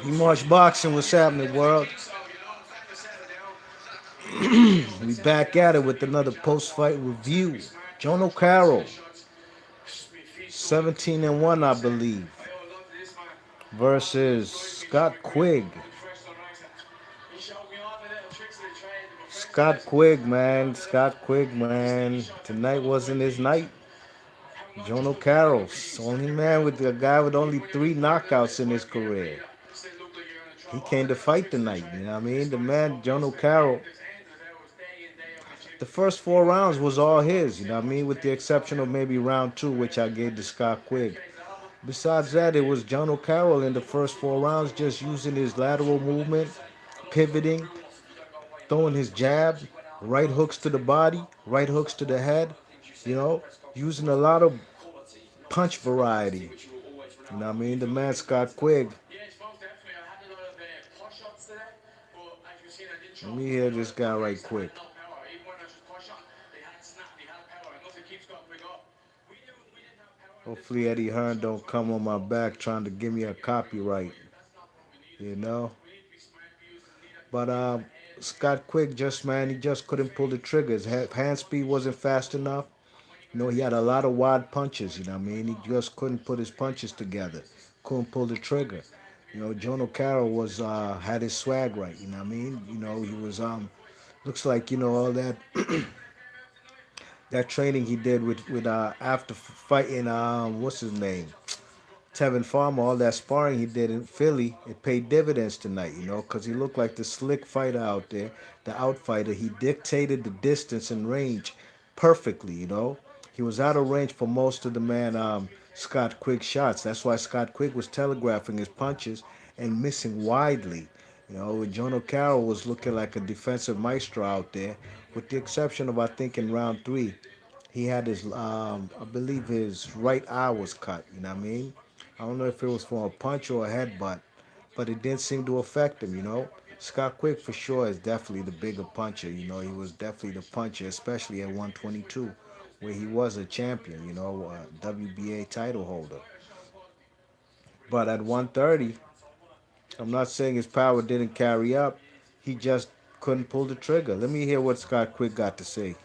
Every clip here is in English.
March Boxing, what's happening, world? We back at it with another post-fight review. Jono Carroll, 17-1, I believe, versus Scott Quigg. Scott Quigg, man. Scott Quigg, man. Tonight wasn't his night. Jono Carroll, only man with a guy with only 3 knockouts in his career. He came to fight tonight, you know what I mean? The man, Jono Carroll, the first 4 rounds was all his, you know what I mean? With the exception of maybe round 2, which I gave to Scott Quigg. Besides that, it was Jono Carroll in the first 4 rounds just using his lateral movement, pivoting, throwing his jab, right hooks to the body, right hooks to the head, you know, using a lot of punch variety. You know what I mean? The man Scott Quigg. Let me hear this guy right quick. Hopefully Eddie Hearn don't come on my back trying to give me a copyright, you know. But Scott Quigg just, man, he just couldn't pull the triggers. Hand speed wasn't fast enough. You know, he had a lot of wide punches, you know what I mean? He just couldn't put his punches together. Couldn't pull the trigger. You know, Jono Carroll was had his swag right, you know what I mean? You know, he was looks like, you know, all that that training he did with after fighting what's his name? Tevin Farmer, all that sparring he did in Philly, it paid dividends tonight, you know, because he looked like the slick fighter out there, the outfighter. He dictated the distance and range perfectly, you know. He was out of range for most of the man Scott Quigg shots. That's why Scott Quigg was telegraphing his punches and missing widely. You know, Jono Carroll was looking like a defensive maestro out there, with the exception of, I think, in round 3, he had his, I believe his right eye was cut, you know what I mean? I don't know if it was from a punch or a headbutt, but it didn't seem to affect him, you know. Scott Quigg for sure is definitely the bigger puncher, you know. He was definitely the puncher, especially at 122, where he was a champion, you know, a WBA title holder. But at 130, I'm not saying his power didn't carry up. He just couldn't pull the trigger. Let me hear what Scott Quigg got to say.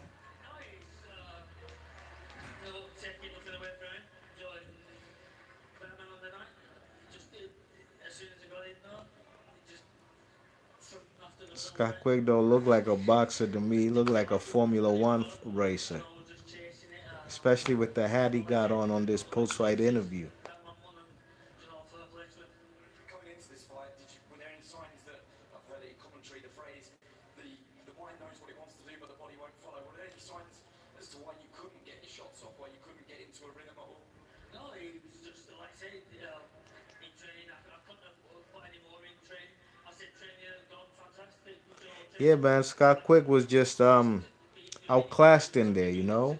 Scott Quigg don't look like a boxer to me. He look like a Formula One racer, especially with the hat he got on this post-fight interview. Yeah, man, Scott Quigg was just outclassed in there, you know.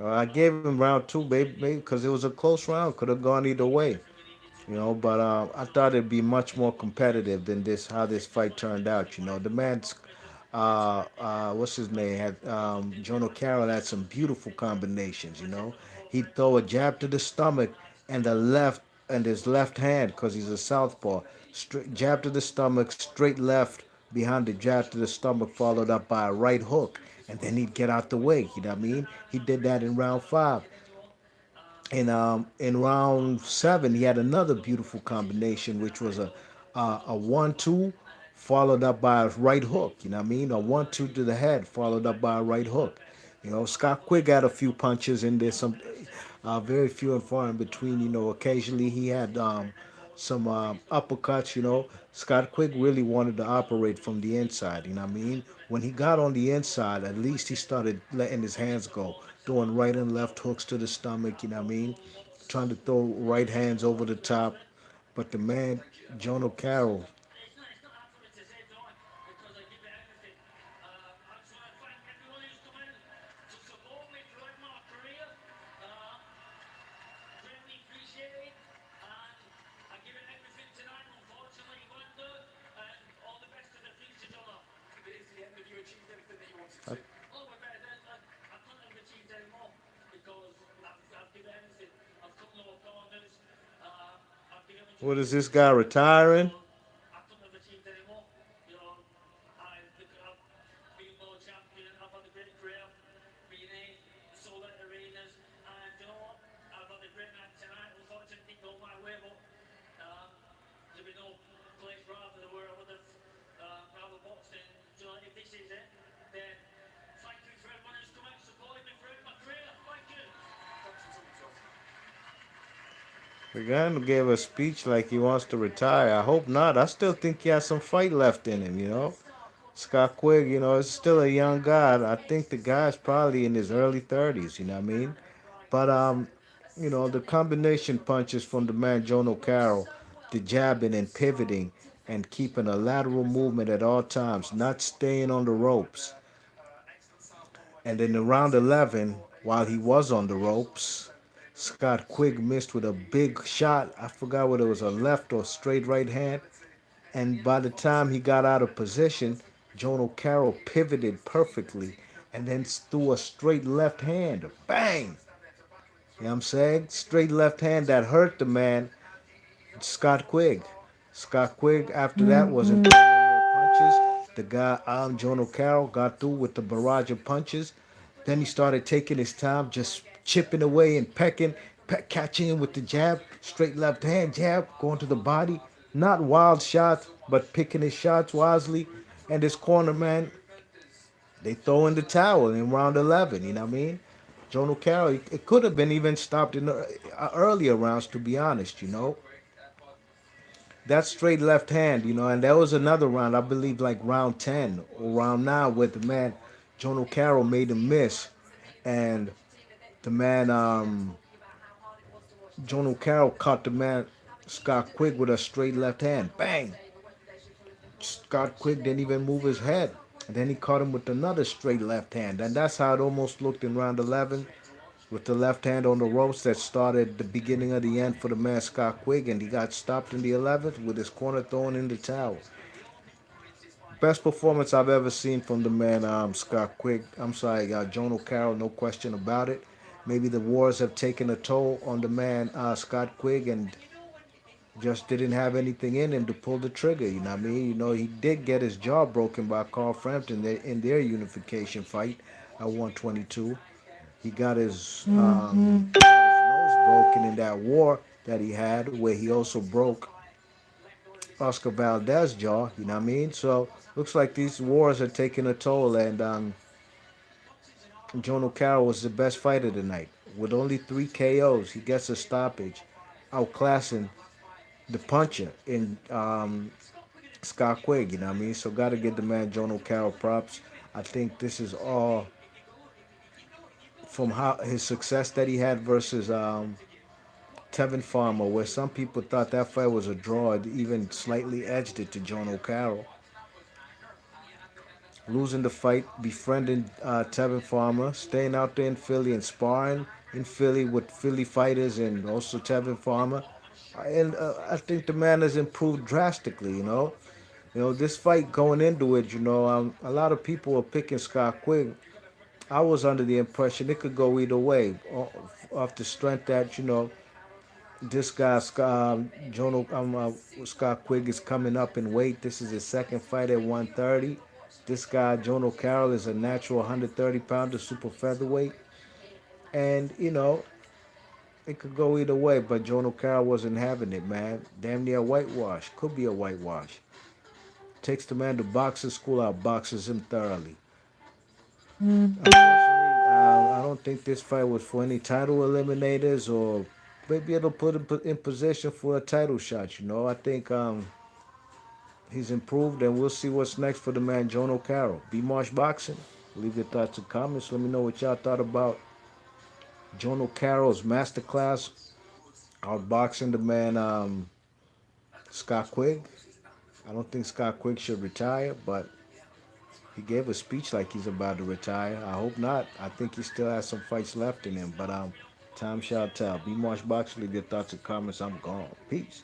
I gave him round 2, baby, because it was a close round. Could have gone either way, you know. But I thought it'd be much more competitive than this. How this fight turned out, you know. The man's, what's his name? Had Jono Carroll had some beautiful combinations, you know. He'd throw a jab to the stomach and the left and his left hand, because he's a southpaw. Straight jab to the stomach, straight left behind the jab to the stomach, followed up by a right hook, and then he'd get out the way. You know what I mean? He did that in round 5. In round 7, he had another beautiful combination, which was a 1-2 followed up by a right hook. You know what I mean? A 1-2 to the head followed up by a right hook. You know, Scott Quigg had a few punches in there, some very few and far in between. You know, occasionally he had some uppercuts. You know, Scott Quigg really wanted to operate from the inside. You know what I mean? When he got on the inside, at least he started letting his hands go, throwing right and left hooks to the stomach. You know what I mean? Trying to throw right hands over the top. But the man, Jono Carroll, What is this guy retiring? The guy who gave a speech like he wants to retire. I hope not. I still think he has some fight left in him, you know? Scott Quigg, is still a young guy. I think the guy's probably in his early 30s, you know what I mean? But, the combination punches from the man Jono Carroll, the jabbing and pivoting and keeping a lateral movement at all times, not staying on the ropes. And in the round 11, while he was on the ropes, Scott Quigg missed with a big shot. I forgot whether it was a left or straight right hand. And by the time he got out of position, Jono Carroll pivoted perfectly and then threw a straight left hand. Bang! You know what I'm saying? Straight left hand that hurt the man, Scott Quigg. Scott Quigg, after that, wasn't throwing no more punches. The guy, Jono Carroll, got through with the barrage of punches. Then he started taking his time, just chipping away and pecking, catching him with the jab, straight left hand jab, going to the body. Not wild shots, but picking his shots wisely. And this corner man, they throw in the towel in round 11, you know what I mean? Jono Carroll, it could have been even stopped in the earlier rounds, to be honest, That straight left hand, and that was another round, I believe like round 10 or round 9, where the man, Jono Carroll, made a miss. And the man, Jono Carroll caught the man, Scott Quigg, with a straight left hand. Bang! Scott Quigg didn't even move his head. And then he caught him with another straight left hand. And that's how it almost looked in round 11, with the left hand on the ropes that started the beginning of the end for the man Scott Quigg. And he got stopped in the 11th with his corner thrown in the towel. Best performance I've ever seen from the man Scott Quigg. I'm sorry, Jono Carroll, no question about it. Maybe the wars have taken a toll on the man Scott Quigg, and just didn't have anything in him to pull the trigger. You know what I mean? He did get his jaw broken by Carl Frampton in their unification fight at 122. He got his nose broken in that war that he had, where he also broke Oscar Valdez's jaw. You know what I mean? So looks like these wars are taking a toll, and Jono Carroll was the best fighter tonight. With only 3 KOs, he gets a stoppage, outclassing the puncher in Scott Quigg, you know what I mean? So got to give the man Jono Carroll props. I think this is all from how his success that he had versus Tevin Farmer, where some people thought that fight was a draw, it even slightly edged it to Jono Carroll. Losing the fight, befriending Tevin Farmer, staying out there in Philly and sparring in Philly with Philly fighters and also Tevin Farmer. And I think the man has improved drastically. This fight going into it, a lot of people were picking Scott Quigg. I was under the impression it could go either way, off the strength that this guy Scott Quigg is coming up in weight. This is his second fight at 130. This guy Jono Carroll is a natural 130 pounder, super featherweight, and it could go either way. But Jono Carroll wasn't having it, man. Damn near whitewash. Could be a whitewash. Takes the man to boxing school, outboxes him thoroughly. Unfortunately, I don't think this fight was for any title eliminators, or maybe it'll put him in position for a title shot. I think he's improved, and we'll see what's next for the man Jono Carroll. B Marsh Boxing. Leave your thoughts and comments. Let me know what y'all thought about Jono Carroll's masterclass outboxing the man Scott Quigg. I don't think Scott Quigg should retire, but he gave a speech like he's about to retire. I hope not. I think he still has some fights left in him. But time shall tell. B Marsh Boxing, leave your thoughts and comments. I'm gone. Peace.